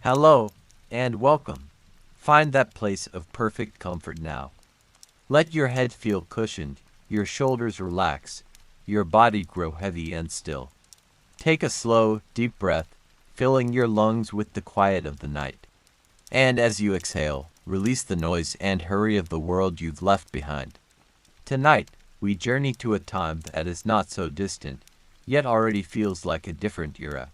Hello, and welcome. Find that place of perfect comfort now. Let your head feel cushioned, your shoulders relax, your body grow heavy and still. Take a slow, deep breath, filling your lungs with the quiet of the night. And as you exhale, release the noise and hurry of the world you've left behind. Tonight, we journey to a time that is not so distant, yet already feels like a different era.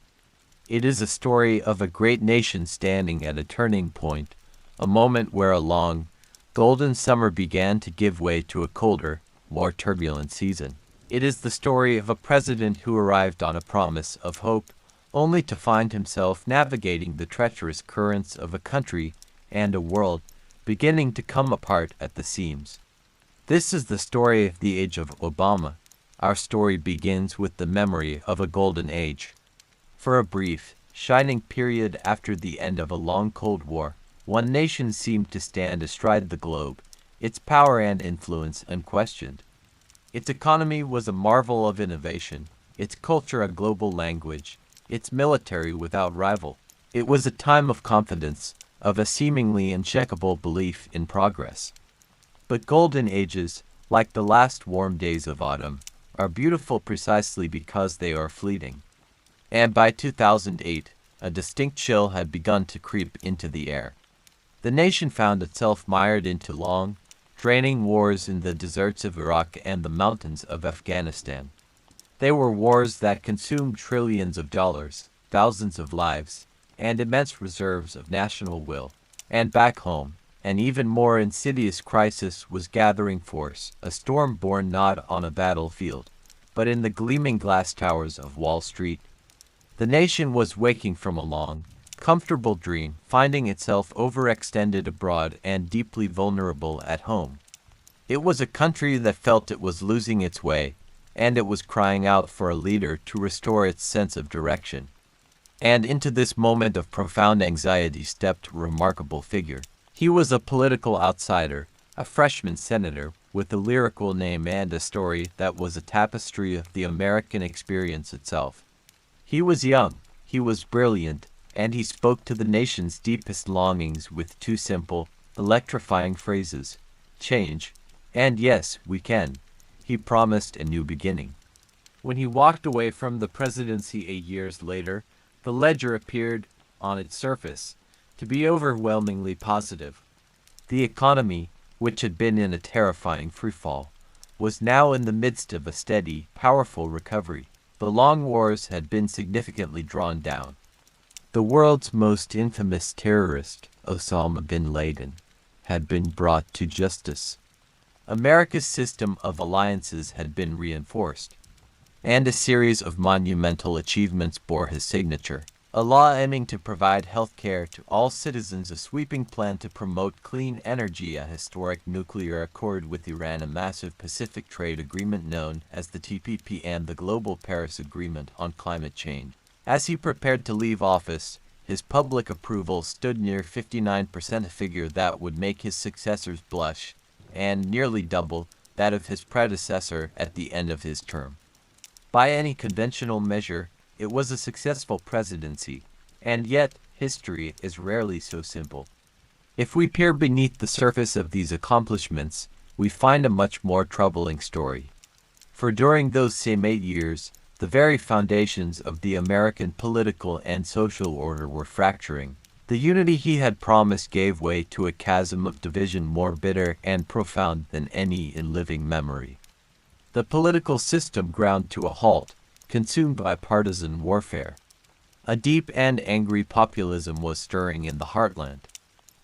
It is a story of a great nation standing at a turning point, a moment where a long, golden summer began to give way to a colder, more turbulent season. It is the story of a president who arrived on a promise of hope, only to find himself navigating the treacherous currents of a country and a world beginning to come apart at the seams. This is the story of the age of Obama. Our story begins with the memory of a golden age. For a brief, shining period after the end of a long Cold War, one nation seemed to stand astride the globe, its power and influence unquestioned. Its economy was a marvel of innovation, its culture a global language, its military without rival. It was a time of confidence, of a seemingly unshakable belief in progress. But golden ages, like the last warm days of autumn, are beautiful precisely because they are fleeting. And by 2008, a distinct chill had begun to creep into the air. The nation found itself mired into long, draining wars in the deserts of Iraq and the mountains of Afghanistan. They were wars that consumed trillions of dollars, thousands of lives, and immense reserves of national will. And back home, an even more insidious crisis was gathering force, a storm born not on a battlefield, but in the gleaming glass towers of Wall Street. The nation was waking from a long, comfortable dream, finding itself overextended abroad and deeply vulnerable at home. It was a country that felt it was losing its way, and it was crying out for a leader to restore its sense of direction. And into this moment of profound anxiety stepped a remarkable figure. He was a political outsider, a freshman senator with a lyrical name and a story that was a tapestry of the American experience itself. He was young, he was brilliant, and he spoke to the nation's deepest longings with two simple, electrifying phrases: change, and yes, we can. He promised a new beginning. When he walked away from the presidency 8 years later, the ledger appeared, on its surface, to be overwhelmingly positive. The economy, which had been in a terrifying freefall, was now in the midst of a steady, powerful recovery. The long wars had been significantly drawn down. The world's most infamous terrorist, Osama bin Laden, had been brought to justice. America's system of alliances had been reinforced, and a series of monumental achievements bore his signature. A law aiming to provide health care to all citizens, a sweeping plan to promote clean energy, a historic nuclear accord with Iran, a massive Pacific trade agreement known as the TPP, and the Global Paris Agreement on climate change. As he prepared to leave office, his public approval stood near 59%, a figure that would make his successors blush, and nearly double that of his predecessor at the end of his term. By any conventional measure, it was a successful presidency, and yet history is rarely so simple. If we peer beneath the surface of these accomplishments, we find a much more troubling story. For during those same 8 years, the very foundations of the American political and social order were fracturing. The unity he had promised gave way to a chasm of division more bitter and profound than any in living memory. The political system ground to a halt, consumed by partisan warfare. A deep and angry populism was stirring in the heartland,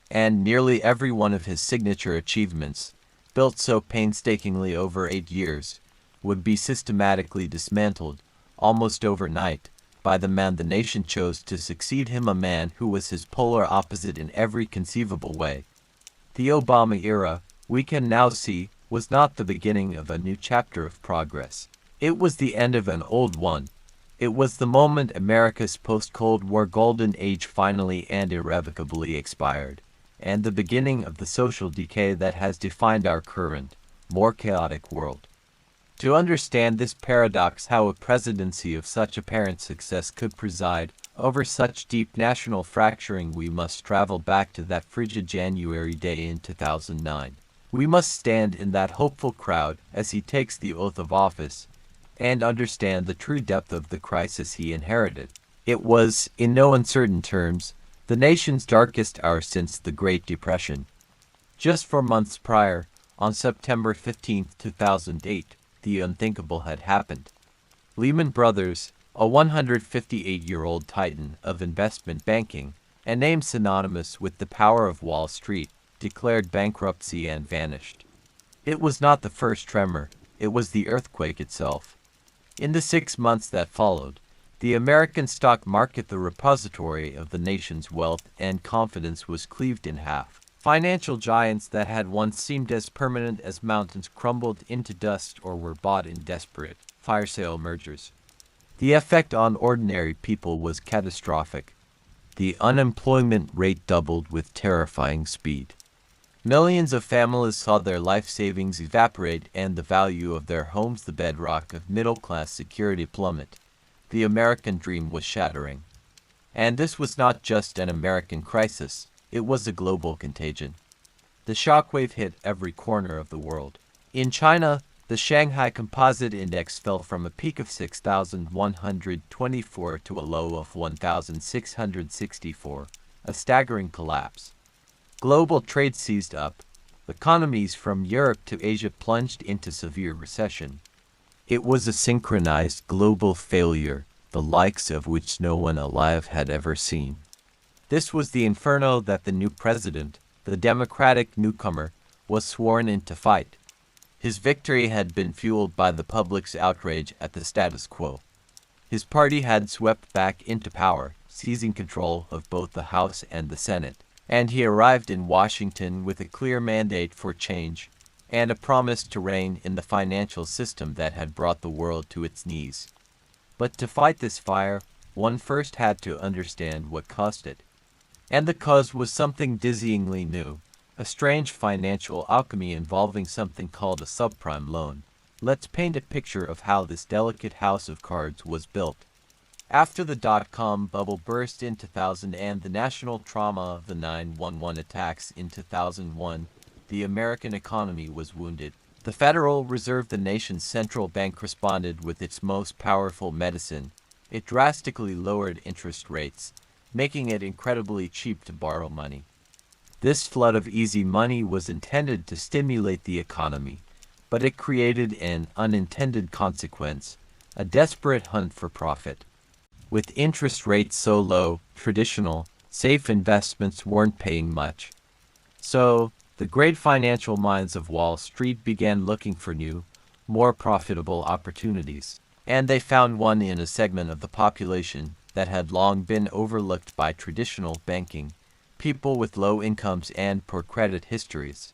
and nearly every one of his signature achievements, built so painstakingly over 8 years, would be systematically dismantled, almost overnight, by the man the nation chose to succeed him, a man who was his polar opposite in every conceivable way. The Obama era, we can now see, was not the beginning of a new chapter of progress. It was the end of an old one. It was the moment America's post-Cold War golden age finally and irrevocably expired, and the beginning of the social decay that has defined our current, more chaotic world. To understand this paradox, how a presidency of such apparent success could preside Over such deep national fracturing, we must travel back to that frigid January day in 2009. We must stand in that hopeful crowd as he takes the oath of office and understand the true depth of the crisis he inherited. It was, in no uncertain terms, the nation's darkest hour since the Great Depression. Just 4 months prior, on September 15, 2008, the unthinkable had happened. Lehman Brothers, a 158-year-old titan of investment banking, a name synonymous with the power of Wall Street, declared bankruptcy and vanished. It was not the first tremor, it was the earthquake itself. In the 6 months that followed, the American stock market, the repository of the nation's wealth and confidence, was cleaved in half. Financial giants that had once seemed as permanent as mountains crumbled into dust or were bought in desperate fire sale mergers. The effect on ordinary people was catastrophic. The unemployment rate doubled with terrifying speed. Millions of families saw their life savings evaporate and the value of their homes, the bedrock of middle-class security, plummet. The American dream was shattering. And this was not just an American crisis, it was a global contagion. The shockwave hit every corner of the world. In China, the Shanghai Composite Index fell from a peak of 6,124 to a low of 1,664, a staggering collapse. Global trade seized up. Economies from Europe to Asia plunged into severe recession. It was a synchronized global failure, the likes of which no one alive had ever seen. This was the inferno that the new president, the Democratic newcomer, was sworn in to fight. His victory had been fueled by the public's outrage at the status quo. His party had swept back into power, seizing control of both the House and the Senate, and he arrived in Washington with a clear mandate for change and a promise to rein in the financial system that had brought the world to its knees. But to fight this fire, one first had to understand what caused it. And the cause was something dizzyingly new, a strange financial alchemy involving something called a subprime loan. Let's paint a picture of how this delicate house of cards was built. After the dot-com bubble burst in 2000 and the national trauma of the 9/11 attacks in 2001, the American economy was wounded. The Federal Reserve, the nation's central bank, responded with its most powerful medicine. It drastically lowered interest rates, making it incredibly cheap to borrow money. This flood of easy money was intended to stimulate the economy, but it created an unintended consequence, a desperate hunt for profit. With interest rates so low, traditional, safe investments weren't paying much. So, the great financial minds of Wall Street began looking for new, more profitable opportunities. And they found one in a segment of the population that had long been overlooked by traditional banking, people with low incomes and poor credit histories.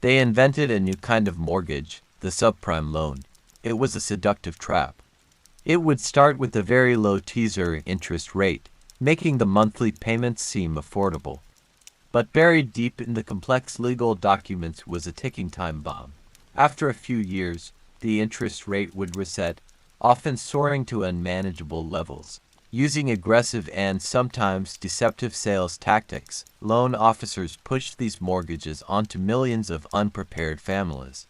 They invented a new kind of mortgage, the subprime loan. It was a seductive trap. It would start with a very low teaser interest rate, making the monthly payments seem affordable. But buried deep in the complex legal documents was a ticking time bomb. After a few years, the interest rate would reset, often soaring to unmanageable levels. Using aggressive and sometimes deceptive sales tactics, loan officers pushed these mortgages onto millions of unprepared families.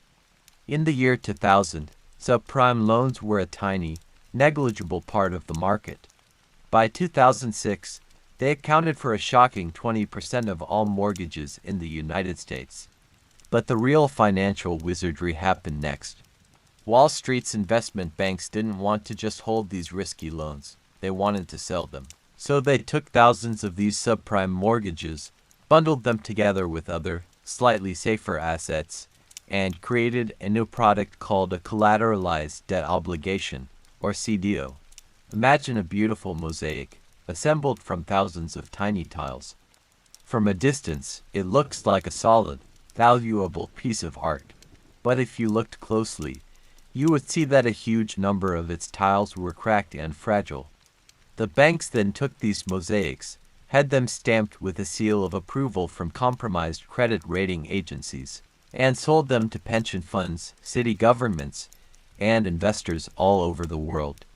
In the year 2000, subprime loans were a tiny, negligible part of the market. By 2006, they accounted for a shocking 20% of all mortgages in the United States. But the real financial wizardry happened next. Wall Street's investment banks didn't want to just hold these risky loans. They wanted to sell them. So they took thousands of these subprime mortgages, bundled them together with other, slightly safer assets, and created a new product called a collateralized debt obligation, or CDO. Imagine a beautiful mosaic, assembled from thousands of tiny tiles. From a distance, it looks like a solid, valuable piece of art. But if you looked closely, you would see that a huge number of its tiles were cracked and fragile. The banks then took these mosaics, had them stamped with a seal of approval from compromised credit rating agencies, and sold them to pension funds, city governments, and investors all over the world.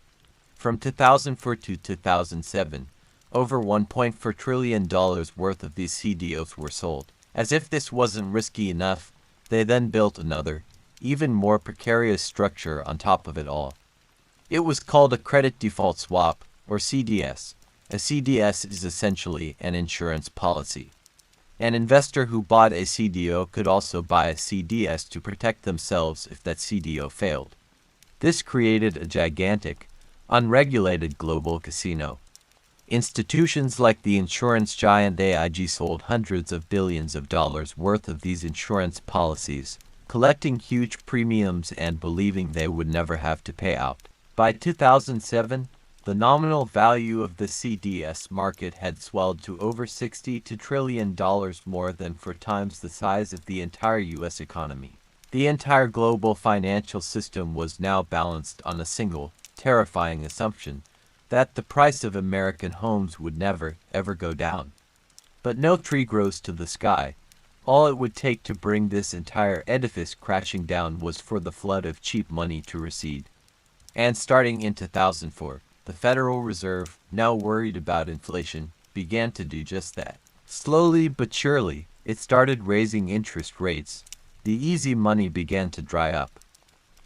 From 2004 to 2007, Over $1.4 trillion worth of these CDOs were sold. As if this wasn't risky enough, they then built another, even more precarious structure on top of it all. It was called a credit default swap, or CDS. A CDS is essentially an insurance policy. An investor who bought a CDO could also buy a CDS to protect themselves if that CDO failed. This created a gigantic, unregulated global casino. Institutions like the insurance giant AIG sold hundreds of billions of dollars worth of these insurance policies, collecting huge premiums and believing they would never have to pay out. By 2007, the nominal value of the CDS market had swelled to over $62 trillion, more than 4 times the size of the entire U.S. economy. The entire global financial system was now balanced on a single, terrifying assumption that the price of American homes would never, ever go down. But no tree grows to the sky. All it would take to bring this entire edifice crashing down was for the flood of cheap money to recede. And starting in 2004, the Federal Reserve, now worried about inflation, began to do just that. Slowly but surely, it started raising interest rates. The easy money began to dry up.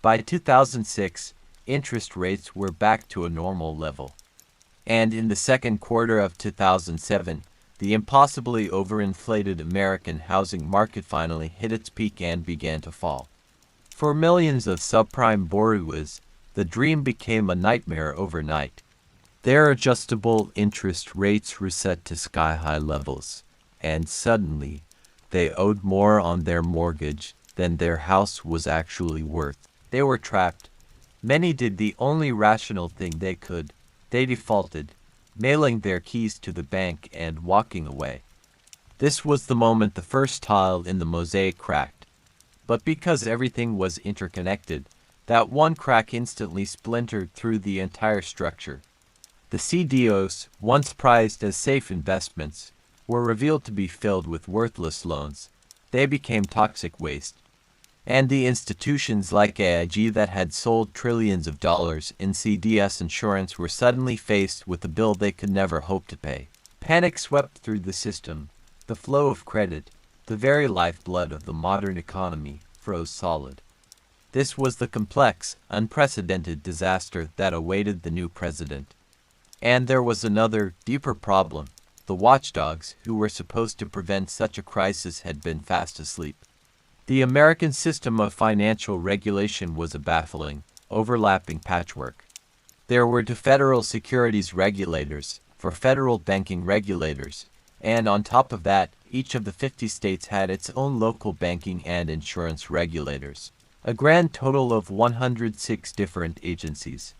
By 2006, interest rates were back to a normal level. And in the second quarter of 2007, the impossibly overinflated American housing market finally hit its peak and began to fall. For millions of subprime borrowers, the dream became a nightmare overnight. Their adjustable interest rates reset to sky-high levels, and suddenly, they owed more on their mortgage than their house was actually worth. They were trapped. Many did the only rational thing they could. They defaulted, mailing their keys to the bank and walking away. This was the moment the first tile in the mosaic cracked. But because everything was interconnected, that one crack instantly splintered through the entire structure. The CDOs, once prized as safe investments, were revealed to be filled with worthless loans. They became toxic waste. And the institutions like AIG that had sold trillions of dollars in CDS insurance were suddenly faced with a bill they could never hope to pay. Panic swept through the system. The flow of credit, the very lifeblood of the modern economy, froze solid. This was the complex, unprecedented disaster that awaited the new president. And there was another, deeper problem. The watchdogs, who were supposed to prevent such a crisis, had been fast asleep. The American system of financial regulation was a baffling, overlapping patchwork. There were two federal securities regulators, for federal banking regulators, and on top of that, each of the 50 states had its own local banking and insurance regulators. A grand total of 106 different agencies.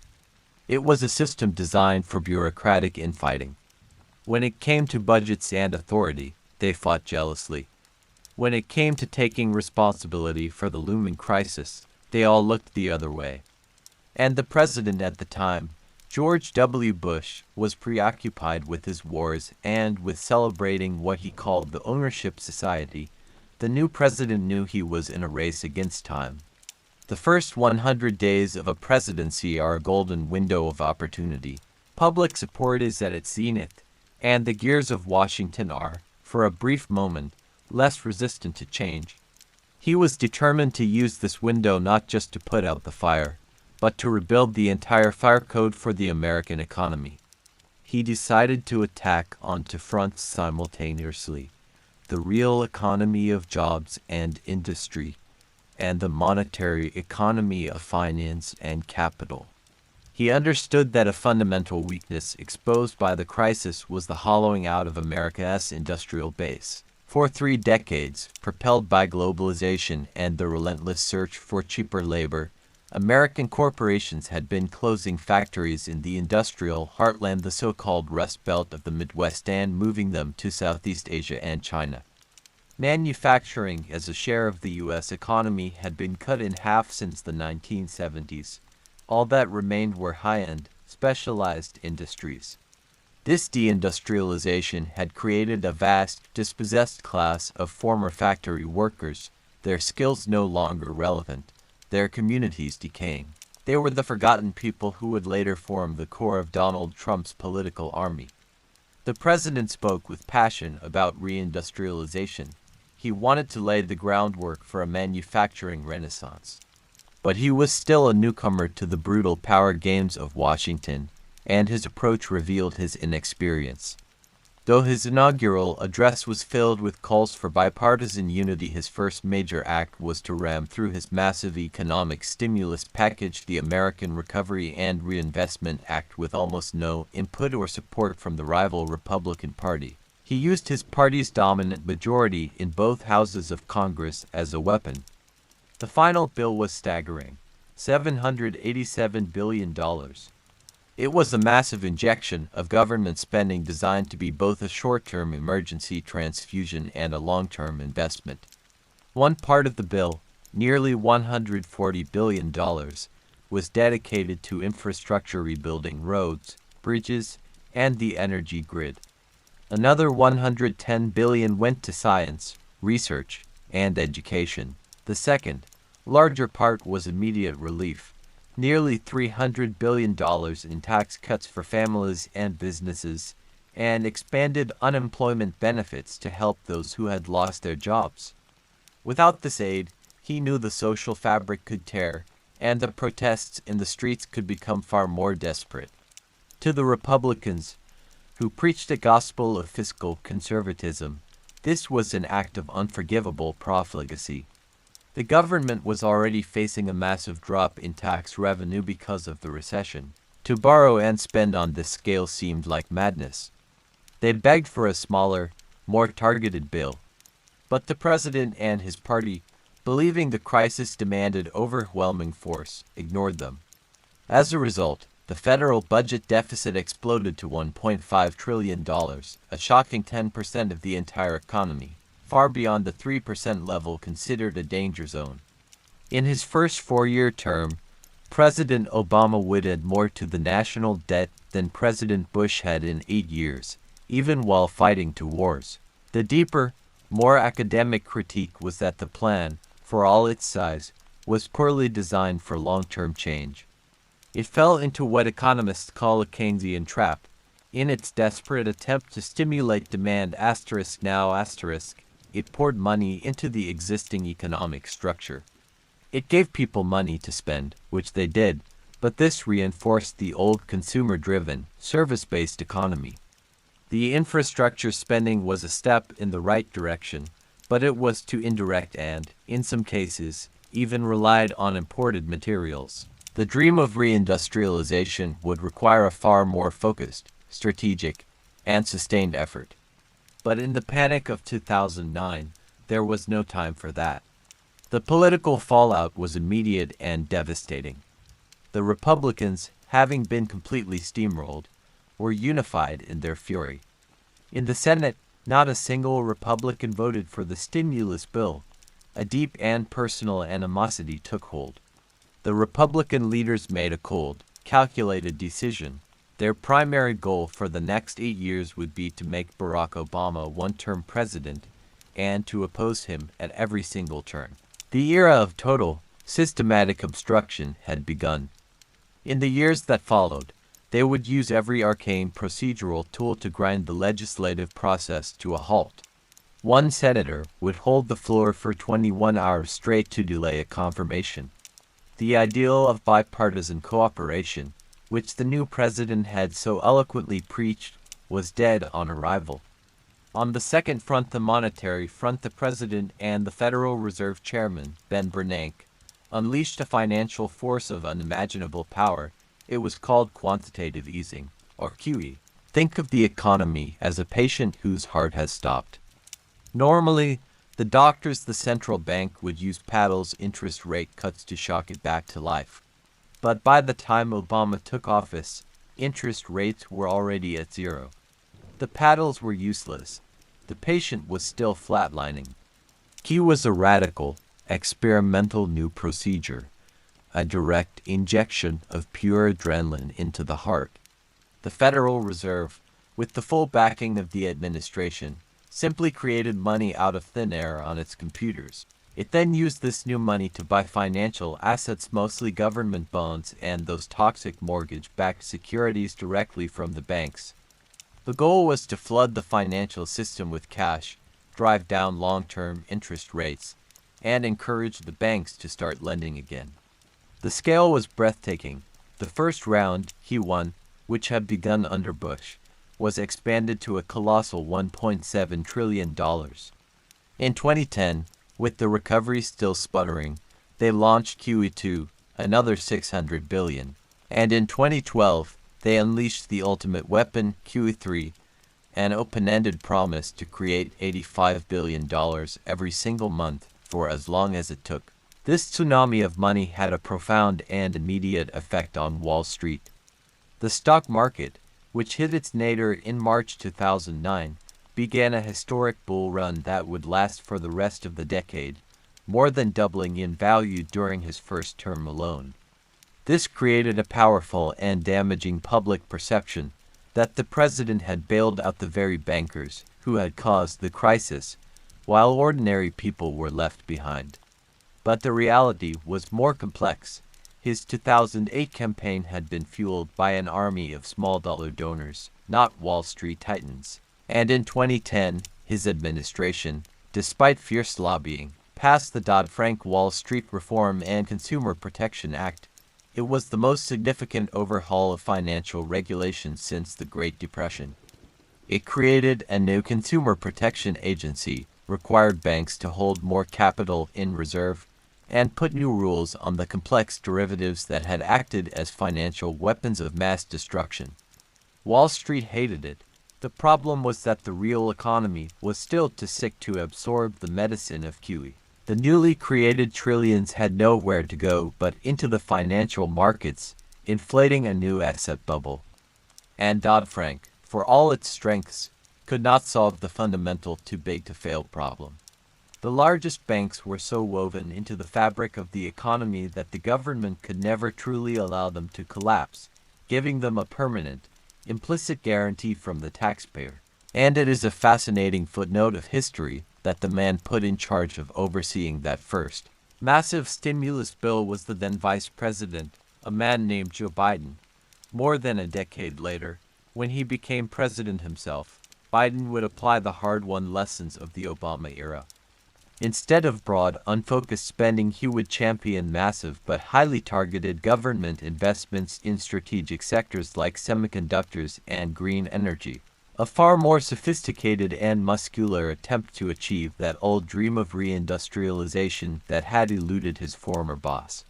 It was a system designed for bureaucratic infighting. When it came to budgets and authority, they fought jealously. When it came to taking responsibility for the looming crisis, they all looked the other way. And the president at the time, George W. Bush, was preoccupied with his wars and with celebrating what he called the ownership society. The new president knew he was in a race against time. The first 100 days of a presidency are a golden window of opportunity. Public support is at its zenith, and the gears of Washington are, for a brief moment, less resistant to change. He was determined to use this window not just to put out the fire, but to rebuild the entire fire code for the American economy. He decided to attack on two fronts simultaneously: the real economy of jobs and industry, and the monetary economy of finance and capital. He understood that a fundamental weakness exposed by the crisis was the hollowing out of America's industrial base. For 3 decades, propelled by globalization and the relentless search for cheaper labor, American corporations had been closing factories in the industrial heartland, the so-called Rust Belt of the Midwest, and moving them to Southeast Asia and China. Manufacturing as a share of the U.S. economy had been cut in half since the 1970s. All that remained were high-end, specialized industries. This deindustrialization had created a vast, dispossessed class of former factory workers, their skills no longer relevant, their communities decaying. They were the forgotten people who would later form the core of Donald Trump's political army. The president spoke with passion about reindustrialization. He wanted to lay the groundwork for a manufacturing renaissance. But he was still a newcomer to the brutal power games of Washington, and his approach revealed his inexperience. Though his inaugural address was filled with calls for bipartisan unity, his first major act was to ram through his massive economic stimulus package, the American Recovery and Reinvestment Act, with almost no input or support from the rival Republican Party. He used his party's dominant majority in both houses of Congress as a weapon. The final bill was staggering, $787 billion. It was a massive injection of government spending designed to be both a short-term emergency transfusion and a long-term investment. One part of the bill, nearly $140 billion, was dedicated to infrastructure rebuilding, roads, bridges, and the energy grid. Another $110 billion went to science, research, and education. The second, larger part was immediate relief. Nearly $300 billion in tax cuts for families and businesses, and expanded unemployment benefits to help those who had lost their jobs. Without this aid, he knew the social fabric could tear, and the protests in the streets could become far more desperate. To the Republicans, who preached a gospel of fiscal conservatism, this was an act of unforgivable profligacy. The government was already facing a massive drop in tax revenue because of the recession. To borrow and spend on this scale seemed like madness. They begged for a smaller, more targeted bill. But the president and his party, believing the crisis demanded overwhelming force, ignored them. As a result, the federal budget deficit exploded to $1.5 trillion, a shocking 10% of the entire economy, far beyond the 3% level considered a danger zone. In his first four-year term, President Obama would add more to the national debt than President Bush had in 8 years, even while fighting 2 wars. The deeper, more academic critique was that the plan, for all its size, was poorly designed for long-term change. It fell into what economists call a Keynesian trap. In its desperate attempt to stimulate demand it poured money into the existing economic structure. It gave people money to spend, which they did, but this reinforced the old consumer-driven, service-based economy. The infrastructure spending was a step in the right direction, but it was too indirect and, in some cases, even relied on imported materials. The dream of reindustrialization would require a far more focused, strategic, and sustained effort. But in the panic of 2009, there was no time for that. The political fallout was immediate and devastating. The Republicans, having been completely steamrolled, were unified in their fury. In the Senate, not a single Republican voted for the stimulus bill. A deep and personal animosity took hold. The Republican leaders made a cold, calculated decision. Their primary goal for the next 8 years would be to make Barack Obama a one-term president and to oppose him at every single turn. The era of total, systematic obstruction had begun. In the years that followed, they would use every arcane procedural tool to grind the legislative process to a halt. One senator would hold the floor for 21 hours straight to delay a confirmation. The ideal of bipartisan cooperation, which the new president had so eloquently preached, was dead on arrival. On the second front, the monetary front, the president and the Federal Reserve Chairman, Ben Bernanke, unleashed a financial force of unimaginable power. It was called quantitative easing, or QE. Think of the economy as a patient whose heart has stopped. Normally, the doctors, the central bank, would use paddles, interest rate cuts to shock it back to life. But by the time Obama took office, interest rates were already at zero. The paddles were useless. The patient was still flatlining. He was a radical, experimental new procedure, a direct injection of pure adrenaline into the heart. The Federal Reserve, with the full backing of the administration, simply created money out of thin air on its computers. It then used this new money to buy financial assets, mostly government bonds and those toxic mortgage-backed securities, directly from the banks. The goal was to flood the financial system with cash, drive down long-term interest rates, and encourage the banks to start lending again. The scale was breathtaking. The first round he won, which had begun under Bush, was expanded to a colossal $1.7 trillion. In 2010, with the recovery still sputtering, they launched QE2, another $600 billion. And in 2012, they unleashed the ultimate weapon, QE3, an open-ended promise to create $85 billion every single month for as long as it took. This tsunami of money had a profound and immediate effect on Wall Street. The stock market, which hit its nadir in March 2009, began a historic bull run that would last for the rest of the decade, more than doubling in value during his first term alone. This created a powerful and damaging public perception that the president had bailed out the very bankers who had caused the crisis, while ordinary people were left behind. But the reality was more complex. His 2008 campaign had been fueled by an army of small-dollar donors, not Wall Street titans. And in 2010, his administration, despite fierce lobbying, passed the Dodd-Frank Wall Street Reform and Consumer Protection Act. It was the most significant overhaul of financial regulation since the Great Depression. It created a new consumer protection agency, required banks to hold more capital in reserve, and put new rules on the complex derivatives that had acted as financial weapons of mass destruction. Wall Street hated it. The problem was that the real economy was still too sick to absorb the medicine of QE. The newly created trillions had nowhere to go but into the financial markets, inflating a new asset bubble. And Dodd-Frank, for all its strengths, could not solve the fundamental too-big-to-fail problem. The largest banks were so woven into the fabric of the economy that the government could never truly allow them to collapse, giving them a permanent, implicit guarantee from the taxpayer. And it is a fascinating footnote of history that the man put in charge of overseeing that first massive stimulus bill was the then vice president, a man named Joe Biden. More than a decade later, when he became president himself, Biden would apply the hard-won lessons of the Obama era. Instead of broad, unfocused spending, he would champion massive but highly targeted government investments in strategic sectors like semiconductors and green energy. A far more sophisticated and muscular attempt to achieve that old dream of reindustrialization that had eluded his former boss.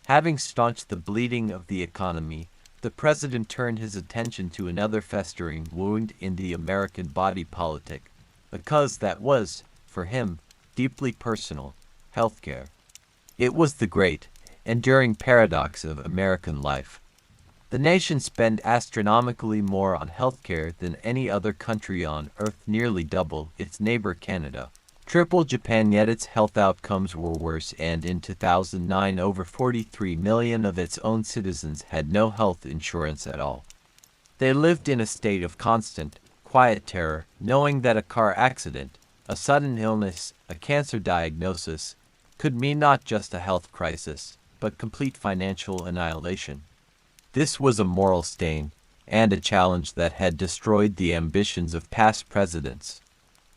Having staunched the bleeding of the economy, the president turned his attention to another festering wound in the American body politic, a cause that was, for him, deeply personal: healthcare. It was the great, enduring paradox of American life. The nation spent astronomically more on healthcare than any other country on earth, nearly double its neighbor Canada, triple Japan, yet its health outcomes were worse, and in 2009 over 43 million of its own citizens had no health insurance at all. They lived in a state of constant, quiet terror, knowing that a car accident, a sudden illness, a cancer diagnosis, could mean not just a health crisis, but complete financial annihilation. This was a moral stain, and a challenge that had destroyed the ambitions of past presidents.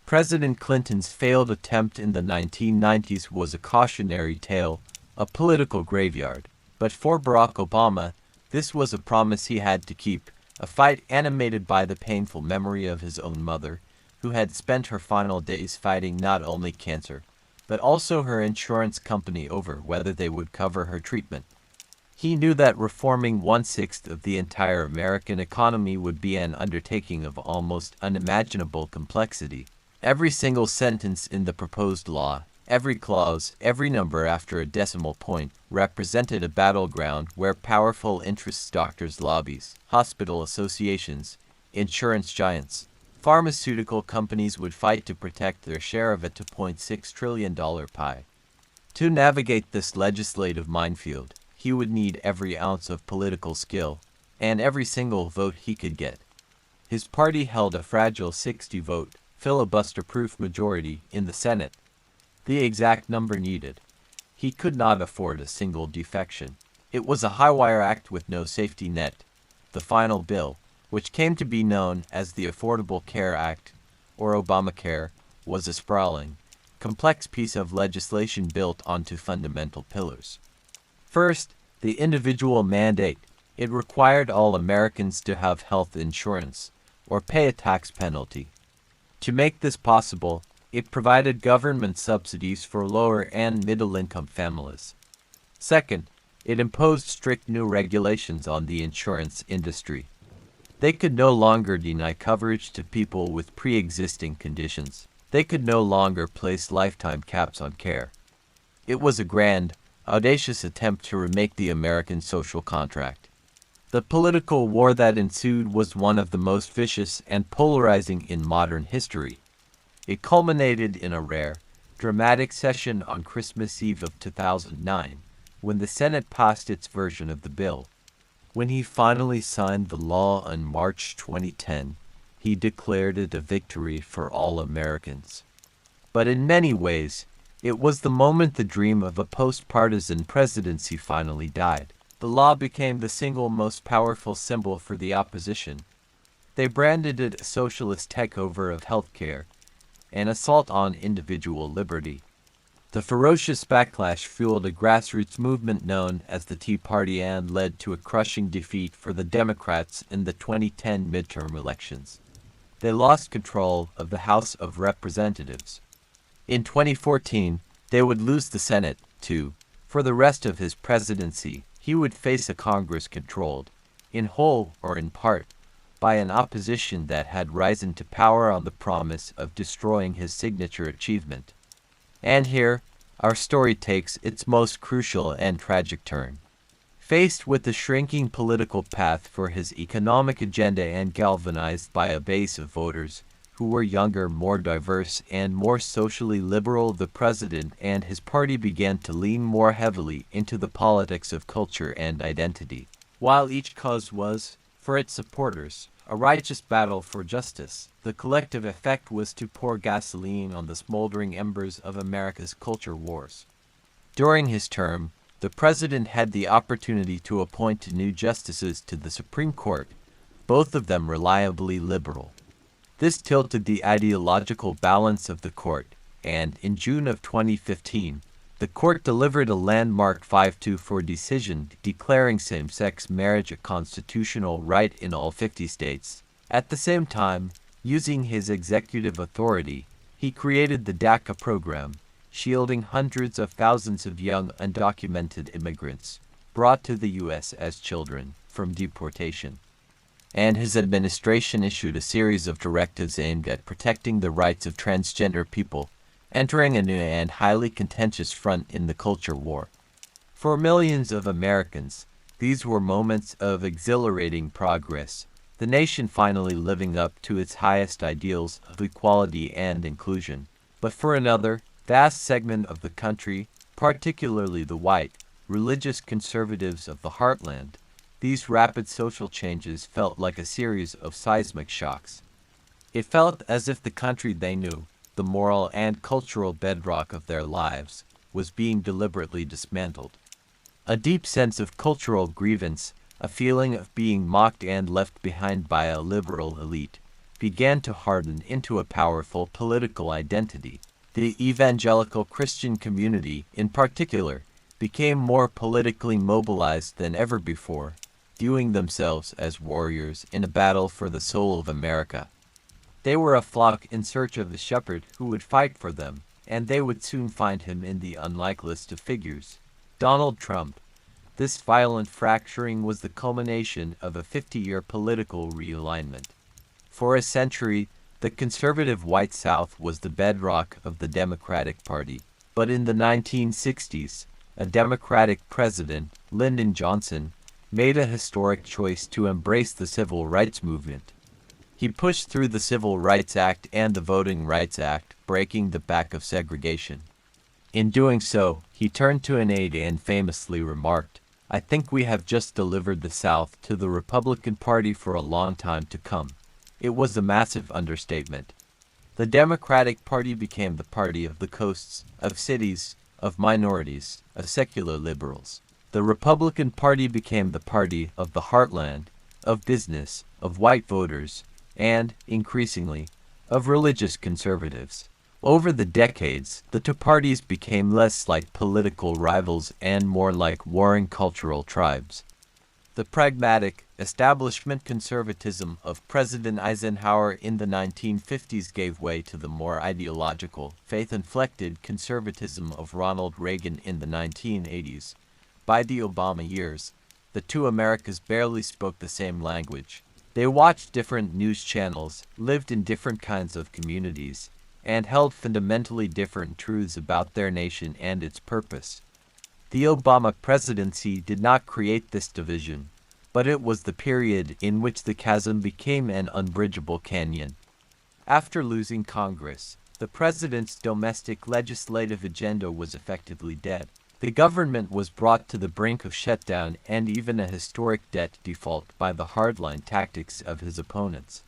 President Clinton's failed attempt in the 1990s was a cautionary tale, a political graveyard. But for Barack Obama, this was a promise he had to keep, a fight animated by the painful memory of his own mother, who had spent her final days fighting not only cancer, but also her insurance company over whether they would cover her treatment. He knew that reforming 1/6 of the entire American economy would be an undertaking of almost unimaginable complexity. Every single sentence in the proposed law, every clause, every number after a decimal point, represented a battleground where powerful interests, doctors' lobbies, hospital associations, insurance giants, pharmaceutical companies would fight to protect their share of a $2.6 trillion pie. To navigate this legislative minefield, he would need every ounce of political skill, and every single vote he could get. His party held a fragile 60-vote, filibuster-proof majority in the Senate, the exact number needed. He could not afford a single defection. It was a high-wire act with no safety net. The final bill, which came to be known as the Affordable Care Act, or Obamacare, was a sprawling, complex piece of legislation built onto fundamental pillars. First, the individual mandate. It required all Americans to have health insurance or pay a tax penalty. To make this possible, it provided government subsidies for lower and middle-income families. Second, it imposed strict new regulations on the insurance industry. They could no longer deny coverage to people with pre-existing conditions. They could no longer place lifetime caps on care. It was a grand, audacious attempt to remake the American social contract. The political war that ensued was one of the most vicious and polarizing in modern history. It culminated in a rare, dramatic session on Christmas Eve of 2009, when the Senate passed its version of the bill. When he finally signed the law in March 2010, he declared it a victory for all Americans. But in many ways, it was the moment the dream of a post-partisan presidency finally died. The law became the single most powerful symbol for the opposition. They branded it a socialist takeover of healthcare, an assault on individual liberty. The ferocious backlash fueled a grassroots movement known as the Tea Party and led to a crushing defeat for the Democrats in the 2010 midterm elections. They lost control of the House of Representatives. In 2014, they would lose the Senate, too. For the rest of his presidency, he would face a Congress controlled, in whole or in part, by an opposition that had risen to power on the promise of destroying his signature achievement. And here, our story takes its most crucial and tragic turn. Faced with the shrinking political path for his economic agenda and galvanized by a base of voters who were younger, more diverse, and more socially liberal, the president and his party began to lean more heavily into the politics of culture and identity. While each cause was, for its supporters, a righteous battle for justice, the collective effect was to pour gasoline on the smoldering embers of America's culture wars. During his term, the president had the opportunity to appoint new justices to the Supreme Court, both of them reliably liberal. This tilted the ideological balance of the court, and in June of 2015, the court delivered a landmark 5-4 decision declaring same-sex marriage a constitutional right in all 50 states. At the same time, using his executive authority, he created the DACA program, shielding hundreds of thousands of young undocumented immigrants brought to the U.S. as children from deportation. And his administration issued a series of directives aimed at protecting the rights of transgender people, entering a new and highly contentious front in the culture war. For millions of Americans, these were moments of exhilarating progress, the nation finally living up to its highest ideals of equality and inclusion. But for another vast segment of the country, particularly the white, religious conservatives of the heartland, these rapid social changes felt like a series of seismic shocks. It felt as if the country they knew, the moral and cultural bedrock of their lives, was being deliberately dismantled. A deep sense of cultural grievance, a feeling of being mocked and left behind by a liberal elite, began to harden into a powerful political identity. The evangelical Christian community, in particular, became more politically mobilized than ever before, viewing themselves as warriors in a battle for the soul of America. They were a flock in search of a shepherd who would fight for them, and they would soon find him in the unlikeliest of figures, Donald Trump. This violent fracturing was the culmination of a 50-year political realignment. For a century, the conservative white South was the bedrock of the Democratic Party. But in the 1960s, a Democratic president, Lyndon Johnson, made a historic choice to embrace the civil rights movement. He pushed through the Civil Rights Act and the Voting Rights Act, breaking the back of segregation. In doing so, he turned to an aide and famously remarked, "I think we have just delivered the South to the Republican Party for a long time to come." It was a massive understatement. The Democratic Party became the party of the coasts, of cities, of minorities, of secular liberals. The Republican Party became the party of the heartland, of business, of white voters, and, increasingly, of religious conservatives. Over the decades, the two parties became less like political rivals and more like warring cultural tribes. The pragmatic, establishment conservatism of President Eisenhower in the 1950s gave way to the more ideological, faith-inflected conservatism of Ronald Reagan in the 1980s. By the Obama years, the two Americas barely spoke the same language. They watched different news channels, lived in different kinds of communities, and held fundamentally different truths about their nation and its purpose. The Obama presidency did not create this division, but it was the period in which the chasm became an unbridgeable canyon. After losing Congress, the president's domestic legislative agenda was effectively dead. The government was brought to the brink of shutdown and even a historic debt default by the hardline tactics of his opponents.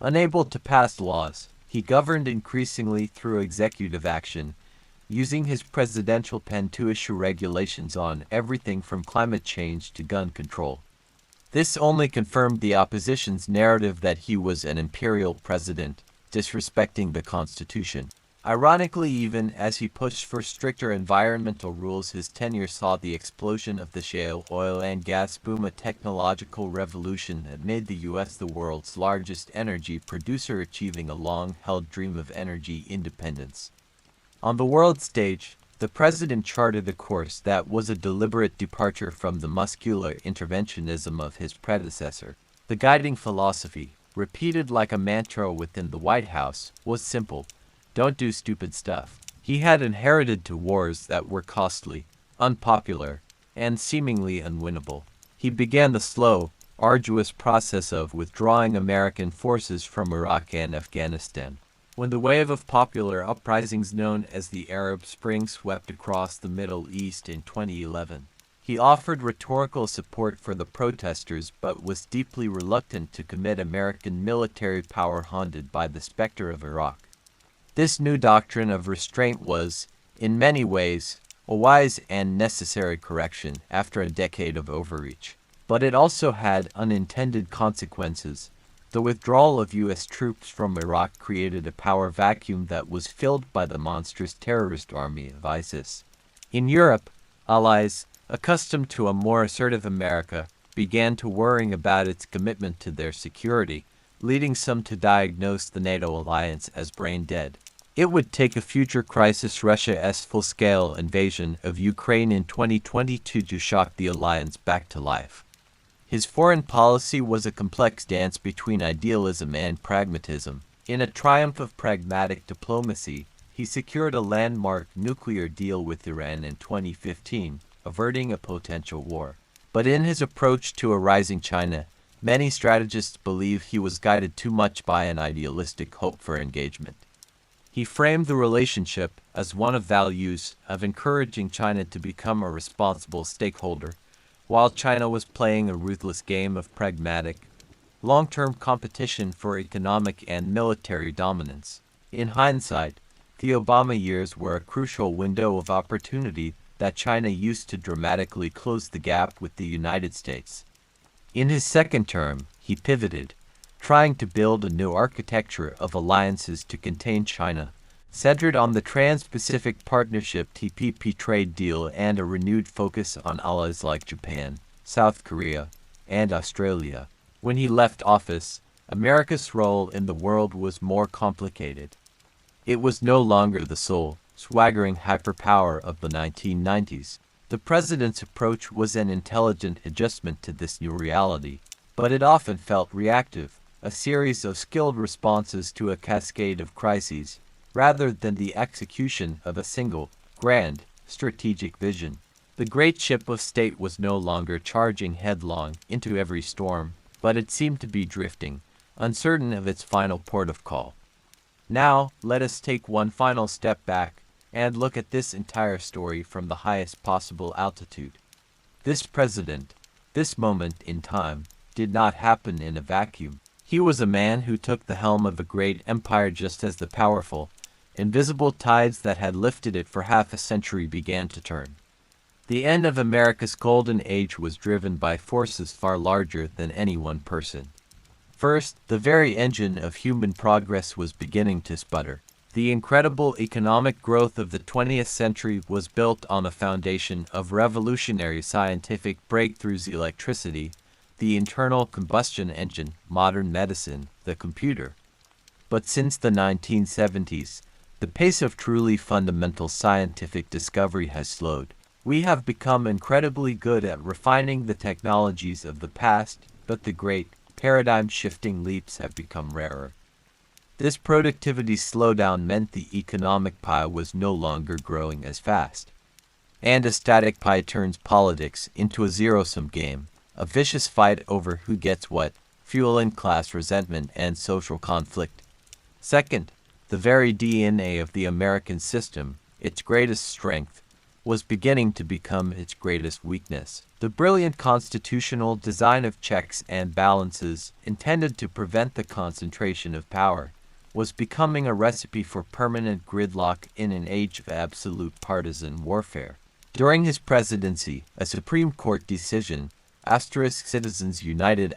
Unable to pass laws, he governed increasingly through executive action, using his presidential pen to issue regulations on everything from climate change to gun control. This only confirmed the opposition's narrative that he was an imperial president, disrespecting the Constitution. Ironically, even as he pushed for stricter environmental rules, his tenure saw the explosion of the shale oil and gas boom, a technological revolution that made the U.S. the world's largest energy producer, achieving a long-held dream of energy independence. On the world stage, the president charted a course that was a deliberate departure from the muscular interventionism of his predecessor. The guiding philosophy, repeated like a mantra within the White House, was simple: don't do stupid stuff. He had inherited two wars that were costly, unpopular, and seemingly unwinnable. He began the slow, arduous process of withdrawing American forces from Iraq and Afghanistan. When the wave of popular uprisings known as the Arab Spring swept across the Middle East in 2011, he offered rhetorical support for the protesters but was deeply reluctant to commit American military power haunted by the specter of Iraq. This new doctrine of restraint was, in many ways, a wise and necessary correction after a decade of overreach. But it also had unintended consequences. The withdrawal of U.S. troops from Iraq created a power vacuum that was filled by the monstrous terrorist army of ISIS. In Europe, allies, accustomed to a more assertive America, began to worry about its commitment to their security, leading some to diagnose the NATO alliance as brain dead. It would take a future crisis, Russia's full-scale invasion of Ukraine in 2022, to shock the alliance back to life. His foreign policy was a complex dance between idealism and pragmatism. In a triumph of pragmatic diplomacy, he secured a landmark nuclear deal with Iran in 2015, averting a potential war. But in his approach to a rising China, many strategists believe he was guided too much by an idealistic hope for engagement. He framed the relationship as one of values, of encouraging China to become a responsible stakeholder, while China was playing a ruthless game of pragmatic, long-term competition for economic and military dominance. In hindsight, the Obama years were a crucial window of opportunity that China used to dramatically close the gap with the United States. In his second term, he pivoted, trying to build a new architecture of alliances to contain China, centered on the Trans-Pacific Partnership (TPP) trade deal and a renewed focus on allies like Japan, South Korea, and Australia. When he left office, America's role in the world was more complicated. It was no longer the sole, swaggering hyperpower of the 1990s. The president's approach was an intelligent adjustment to this new reality, but it often felt reactive, a series of skilled responses to a cascade of crises, rather than the execution of a single, grand, strategic vision. The great ship of state was no longer charging headlong into every storm, but it seemed to be drifting, uncertain of its final port of call. Now, let us take one final step back and look at this entire story from the highest possible altitude. This president, this moment in time, did not happen in a vacuum. He was a man who took the helm of a great empire just as the powerful, invisible tides that had lifted it for half a century began to turn. The end of America's golden age was driven by forces far larger than any one person. First, the very engine of human progress was beginning to sputter. The incredible economic growth of the 20th century was built on a foundation of revolutionary scientific breakthroughs: electricity, the internal combustion engine, modern medicine, the computer. But since the 1970s, the pace of truly fundamental scientific discovery has slowed. We have become incredibly good at refining the technologies of the past, but the great, paradigm-shifting leaps have become rarer. This productivity slowdown meant the economic pie was no longer growing as fast. And a static pie turns politics into a zero-sum game, a vicious fight over who gets what, fueling class resentment and social conflict. Second, the very DNA of the American system, its greatest strength, was beginning to become its greatest weakness. The brilliant constitutional design of checks and balances, intended to prevent the concentration of power, was becoming a recipe for permanent gridlock in an age of absolute partisan warfare. During his presidency, a Supreme Court decision, Citizens United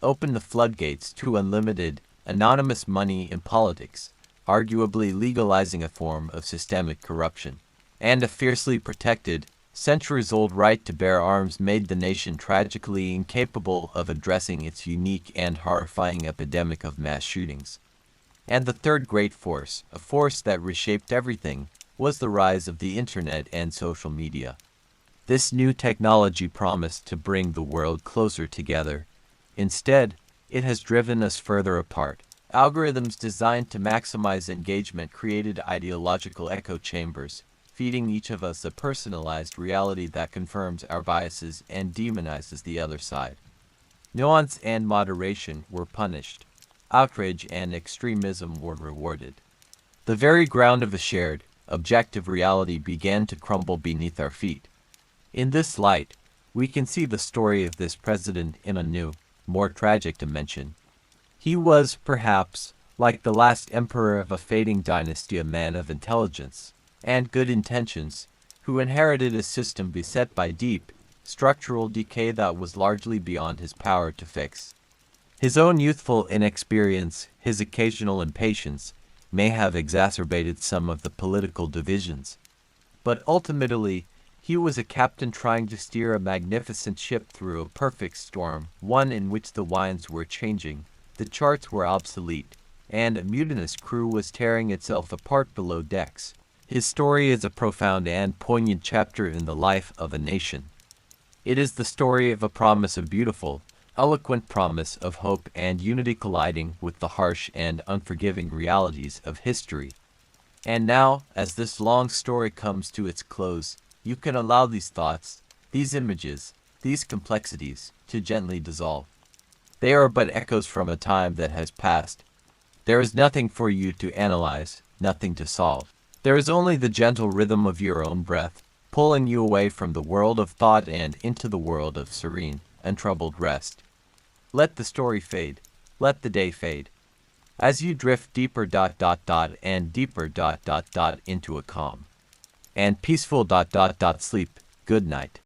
opened the floodgates to unlimited, anonymous money in politics, arguably legalizing a form of systemic corruption. And a fiercely protected, centuries-old right to bear arms made the nation tragically incapable of addressing its unique and horrifying epidemic of mass shootings. And the third great force, a force that reshaped everything, was the rise of the internet and social media. This new technology promised to bring the world closer together. Instead, it has driven us further apart. Algorithms designed to maximize engagement created ideological echo chambers, feeding each of us a personalized reality that confirms our biases and demonizes the other side. Nuance and moderation were punished. Outrage and extremism were rewarded. The very ground of a shared, objective reality began to crumble beneath our feet. In this light, we can see the story of this president in a new, more tragic dimension. He was, perhaps, like the last emperor of a fading dynasty, a man of intelligence and good intentions, who inherited a system beset by deep, structural decay that was largely beyond his power to fix. His own youthful inexperience, his occasional impatience, may have exacerbated some of the political divisions. But ultimately, he was a captain trying to steer a magnificent ship through a perfect storm, one in which the winds were changing, the charts were obsolete, and a mutinous crew was tearing itself apart below decks. His story is a profound and poignant chapter in the life of a nation. It is the story of a promise, a beautiful, eloquent promise of hope and unity colliding with the harsh and unforgiving realities of history. And now, as this long story comes to its close, you can allow these thoughts, these images, these complexities to gently dissolve. They are but echoes from a time that has passed. There is nothing for you to analyze, nothing to solve. There is only the gentle rhythm of your own breath, pulling you away from the world of thought and into the world of serene, untroubled rest. Let the story fade. Let the day fade. As you drift deeper and deeper into a calm and peaceful sleep, good night.